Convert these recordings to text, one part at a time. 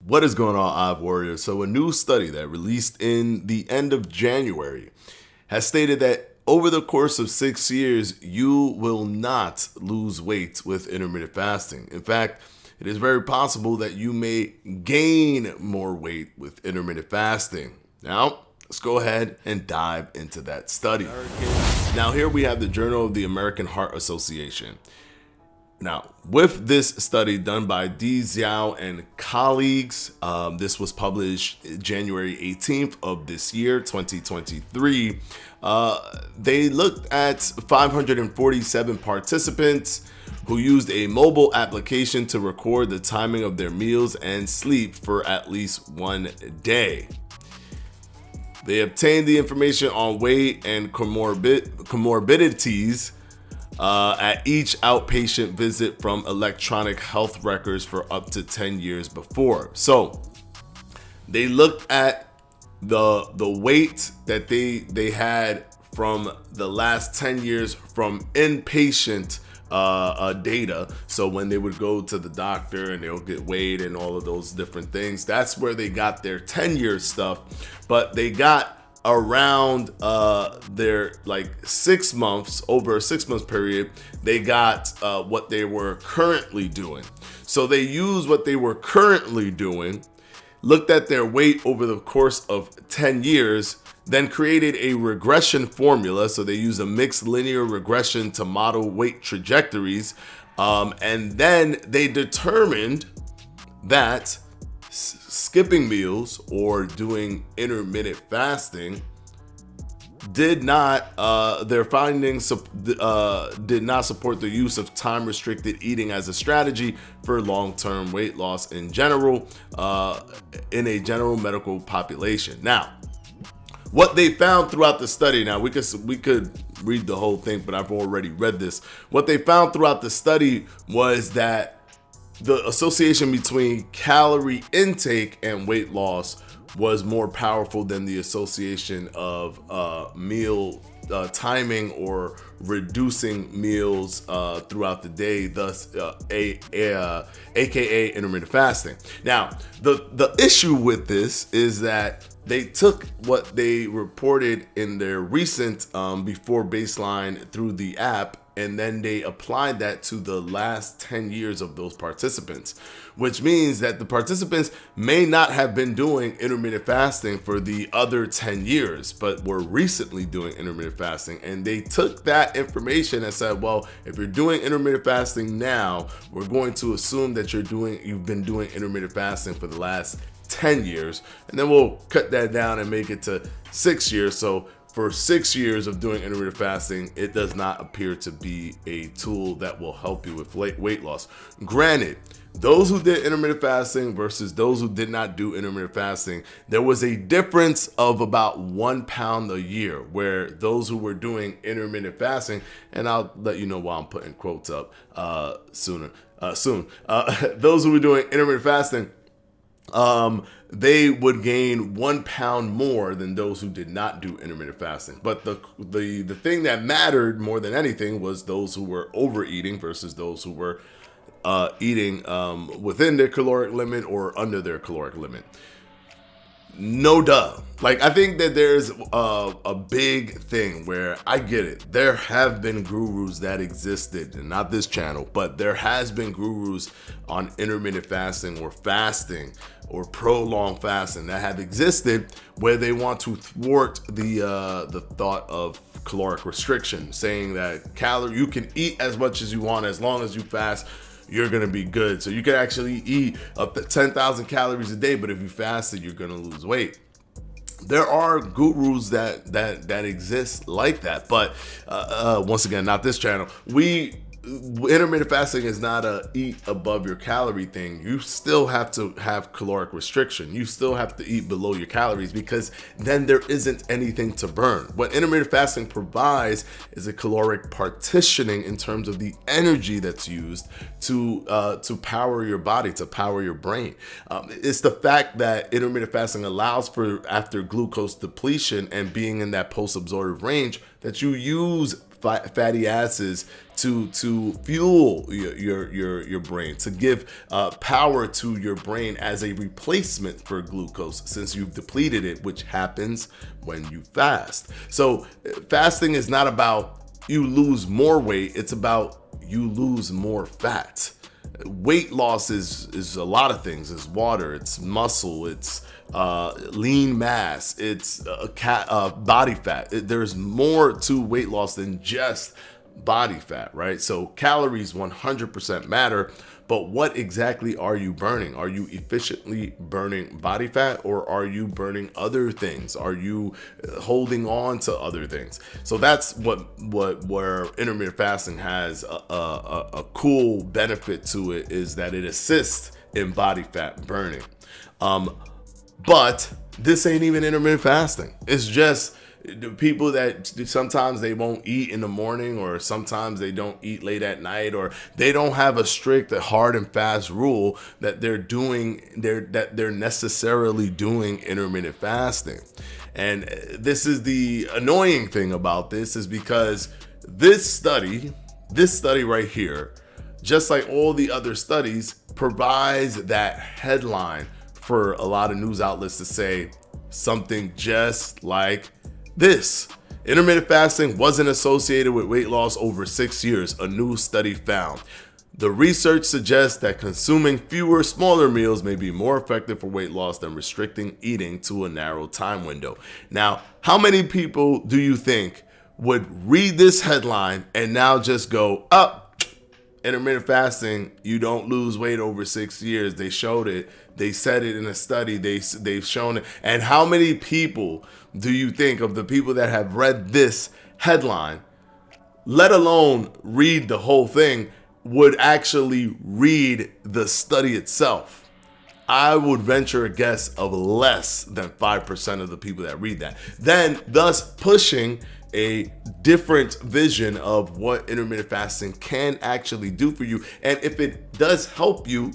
What is going on, Hive Warriors? So a new study that released in the end of January has stated that over the course of 6 years, you will not lose weight with intermittent fasting. In fact, it is very possible that you may gain more weight with intermittent fasting. Now, let's go ahead and dive into that study. Now, here we have the Journal of the American Heart Association. Now, with this study done by D. Xiao and colleagues, this was published January 18th of this year, 2023. They looked at 547 participants who used a mobile application to record the timing of their meals and sleep for at least 1 day. They obtained the information on weight and comorbidities at each outpatient visit from electronic health records for up to 10 years before. So they looked at the weight that they had from the last 10 years from inpatient data. So when they would go to the doctor and they'll get weighed and all of those different things, that's where they got their 10-year stuff. But they got around their like 6 months, over a 6-month period, they got what they were currently doing. So they used what they were currently doing, looked at their weight over the course of 10 years, then created a regression formula. So they use a mixed linear regression to model weight trajectories. And then they determined that skipping meals or doing intermittent fasting their findings did not support the use of time-restricted eating as a strategy for long-term weight loss in general, in a general medical population. Now, what they found throughout the study, now we could read the whole thing, but I've already read this. What they found throughout the study was that the association between calorie intake and weight loss was more powerful than the association of meal timing or reducing meals throughout the day, thus aka intermittent fasting. Now, the issue with this is that they took what they reported in their recent before baseline through the app, and then they applied that to the last 10 years of those participants, which means that the participants may not have been doing intermittent fasting for the other 10 years, but were recently doing intermittent fasting. And they took that information and said, well, if you're doing intermittent fasting now, we're going to assume that you've been doing intermittent fasting for the last 10 years, and then we'll cut that down and make it to 6 years. So for 6 years of doing intermittent fasting, it does not appear to be a tool that will help you with weight loss. Granted, those who did intermittent fasting versus those who did not do intermittent fasting, there was a difference of about 1 pound a year, where those who were doing intermittent fasting, and I'll let you know why I'm putting quotes up soon. Those who were doing intermittent fasting, they would gain 1 pound more than those who did not do intermittent fasting. But the thing that mattered more than anything was those who were overeating versus those who were eating within their caloric limit or under their caloric limit. No duh. Like, I think that there's a big thing where I get it. There have been gurus that existed, and not this channel, but there has been gurus on intermittent fasting or prolonged fasting that have existed where they want to thwart the thought of caloric restriction, saying that you can eat as much as you want as long as you fast. You're gonna be good. So you can actually eat up to 10,000 calories a day, but if you fasted, you're gonna lose weight. There are gurus that exist like that, but once again, not this channel. Intermittent fasting is not a eat above your calorie thing. You still have to have caloric restriction. You still have to eat below your calories, because then there isn't anything to burn. What intermittent fasting provides is a caloric partitioning in terms of the energy that's used to power your body, to power your brain. It's the fact that intermittent fasting allows for, after glucose depletion and being in that post-absorptive range, that you use fatty acids to fuel your brain, to give power to your brain as a replacement for glucose, since you've depleted it, which happens when you fast. So fasting is not about you lose more weight, it's about you lose more fat. Weight loss is a lot of things. It's water, it's muscle, it's lean mass, it's body fat. There's more to weight loss than just body fat, right? So calories 100% matter, but what exactly are you burning? Are you efficiently burning body fat, or are you burning other things? Are you holding on to other things? So that's where intermittent fasting has a cool benefit to it, is that it assists in body fat burning. But this ain't even intermittent fasting. It's just the people that sometimes they won't eat in the morning, or sometimes they don't eat late at night, or they don't have a strict hard and fast rule that they're necessarily doing intermittent fasting. And this is the annoying thing about this, is because this study right here, just like all the other studies, provides that headline for a lot of news outlets to say something just like this: intermittent fasting wasn't associated with weight loss over 6 years, a new study found. The research suggests that consuming fewer, smaller meals may be more effective for weight loss than restricting eating to a narrow time window. Now, how many people do you think would read this headline and now just go, up? Intermittent fasting, you don't lose weight over 6 years. They showed it. They said it in a study. They've shown it. And how many people do you think, of the people that have read this headline, let alone read the whole thing, would actually read the study itself? I would venture a guess of less than 5% of the people that read that. Then, thus pushing a different vision of what intermittent fasting can actually do for you. And if it does help you,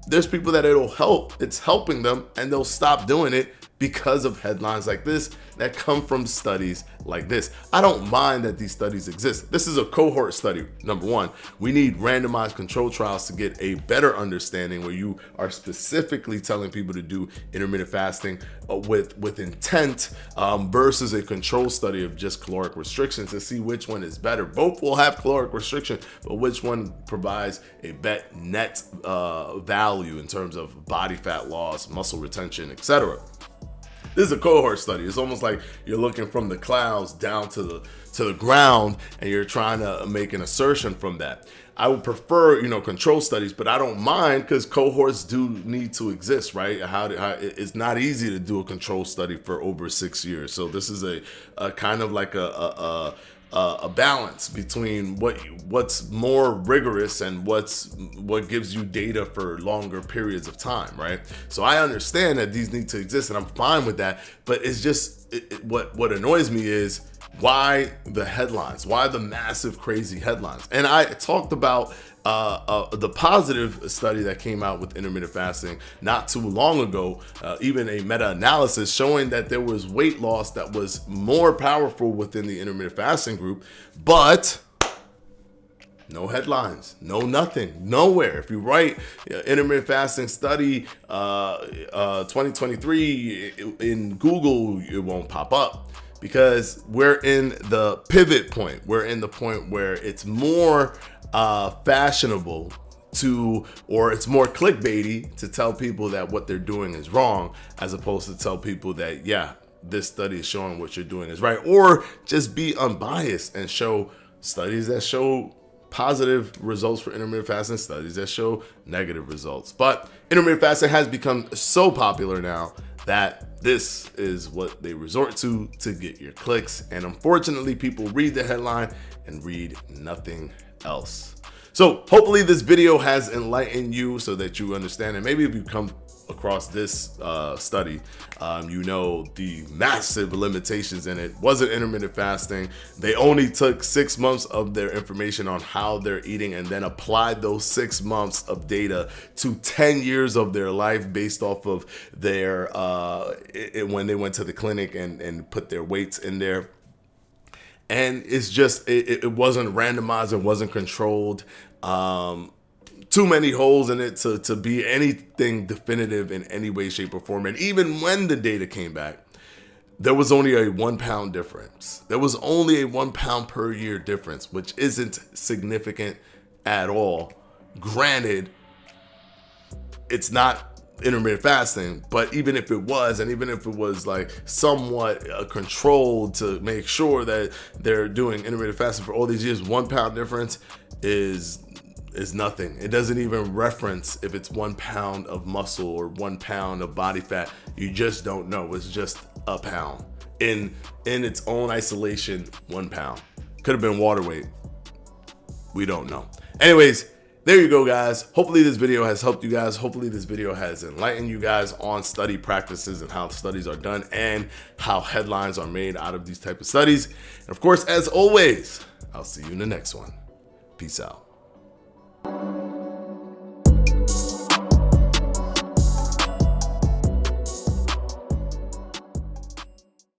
there's people that it'll help. It's helping them, and they'll stop doing it because of headlines like this that come from studies like this. I don't mind that these studies exist. This is a cohort study, number one. We need randomized control trials to get a better understanding, where you are specifically telling people to do intermittent fasting with intent, versus a control study of just caloric restriction, to see which one is better. Both will have caloric restriction, but which one provides a net value in terms of body fat loss, muscle retention, etc. This is a cohort study. It's almost like you're looking from the clouds down to the ground, and you're trying to make an assertion from that. I would prefer, control studies, but I don't mind, because cohorts do need to exist, right? It's not easy to do a control study for over 6 years. So this is a kind of like a balance between what's more rigorous and what gives you data for longer periods of time, right? So I understand that these need to exist, and I'm fine with that. But it's just what annoys me is, why the headlines? Why the massive, crazy headlines? And I talked about the positive study that came out with intermittent fasting not too long ago, even a meta-analysis showing that there was weight loss that was more powerful within the intermittent fasting group, but no headlines, no nothing, nowhere. If you write intermittent fasting study 2023 in Google, it won't pop up. Because we're in the pivot point. We're in the point where it's more fashionable or it's more clickbaity to tell people that what they're doing is wrong, as opposed to tell people that, yeah, this study is showing what you're doing is right. Or just be unbiased and show studies that show positive results for intermittent fasting, studies that show negative results. But intermittent fasting has become so popular now that this is what they resort to get your clicks. And unfortunately, people read the headline and read nothing else. So hopefully this video has enlightened you so that you understand. And maybe if you come across this study, the massive limitations in it. Wasn't intermittent fasting. They only took 6 months of their information on how they're eating and then applied those 6 months of data to 10 years of their life based off of their when they went to the clinic and put their weights in there. And it's just, it wasn't randomized, it wasn't controlled. Too many holes in it to be anything definitive in any way, shape, or form. And even when the data came back, there was only a 1 pound difference. There was only a 1 pound per year difference, which isn't significant at all. Granted, it's not intermittent fasting, but even if it was, and even if it was like somewhat controlled to make sure that they're doing intermittent fasting for all these years, 1 pound difference is nothing. It doesn't even reference if it's 1 pound of muscle or 1 pound of body fat. You just don't know. It's just a pound in its own isolation. 1 pound could have been water weight. We don't know. Anyways, there you go, guys. Hopefully this video has helped you guys. Hopefully this video has enlightened you guys on study practices and how studies are done and how headlines are made out of these type of studies. And of course, as always, I'll see you in the next one. Peace out.